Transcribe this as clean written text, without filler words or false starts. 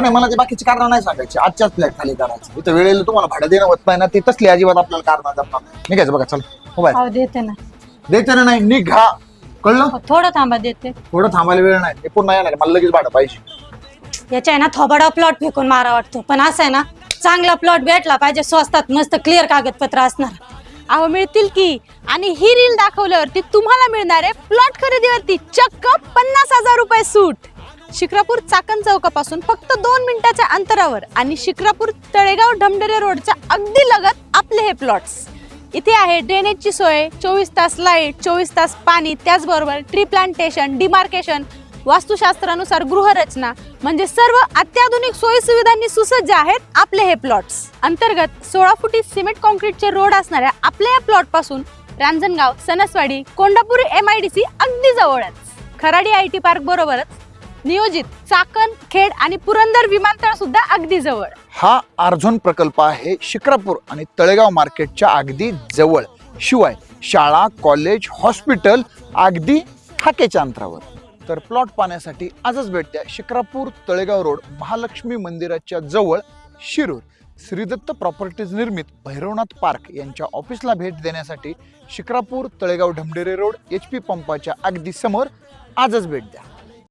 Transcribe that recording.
नाही मला ते बाकीची कारण नाही सांगायची, आजच्याच फ्लॅट खाली करायचं. इथं वेळेला तुम्हाला भाडं देणं होत नाही ना, ते तसली अजिबात आपल्याला कारण जमणार. निघायचं बघा, चला हो बाय. अहो देते ना. द्यायचं ना, नाही निघा, कळलं. अहो, थोडं थांबा देते. थोडं थांबायला वेळ नाही, मी पुन्हा येणार, मला लगेच भाडं पाहिजे. याच्या आहे ना थोबाडा प्लॉट फेकून मारा वाटतो, पण असं आहे ना चांगला प्लॉट भेटला पाहिजे, स्वस्तात मस्त क्लिअर कागदपत्र असणार. अहो मिळतील की. आणि ही रील दाखवल्यावरती तुम्हाला मिळणार आहे प्लॉट खरेदीवरती चक्क 50,000 रुपये सूट. शिक्रापूर चाकण चौकापासून फक्त 2 मिनिटाच्या अंतरावर आणि शिक्रापूर तळेगाव ढमढेरे रोडच्या अगदी लगत आपले हे प्लॉट्स. इथे आहे ड्रेनेजची सोय, 24 तास लाईट, 24 तास पाणी, त्याचबरोबर ट्री प्लांटेशन, डिमार्केशन, वास्तुशास्त्रानुसार गृहरचना, म्हणजे सर्व अत्याधुनिक सोयी सुविधांनी सुसज्ज आहेत आपले हे प्लॉट्स. अंतर्गत 16 फुटी सिमेंट कॉन्क्रीटचे रोड असणाऱ्या आपल्या या प्लॉट पासून रांजणगाव, सणसवाडी, कोंडापुरी MIDC अगदी जवळच. खराडी IT पार्क बरोबरच नियोजित चाकण, खेड आणि पुरंदर विमानतळ सुद्धा अगदी जवळ. हा आर्झोन प्रकल्प आहे शिक्रापूर आणि तळेगाव मार्केटच्या अगदी जवळ. शिवाय शाळा, कॉलेज, हॉस्पिटल अगदी हाकेच्या अंतरावर. तर प्लॉट पाहण्यासाठी आजच भेट द्या शिक्रापूर तळेगाव रोड, महालक्ष्मी मंदिराच्या जवळ, शिरूर. श्रीदत्त प्रॉपर्टीज निर्मित भैरवनाथ पार्क यांच्या ऑफिसला भेट देण्यासाठी शिक्रापूर तळेगाव ढमढेरे रोड HP पंपाच्या अगदी समोर आजच भेट द्या.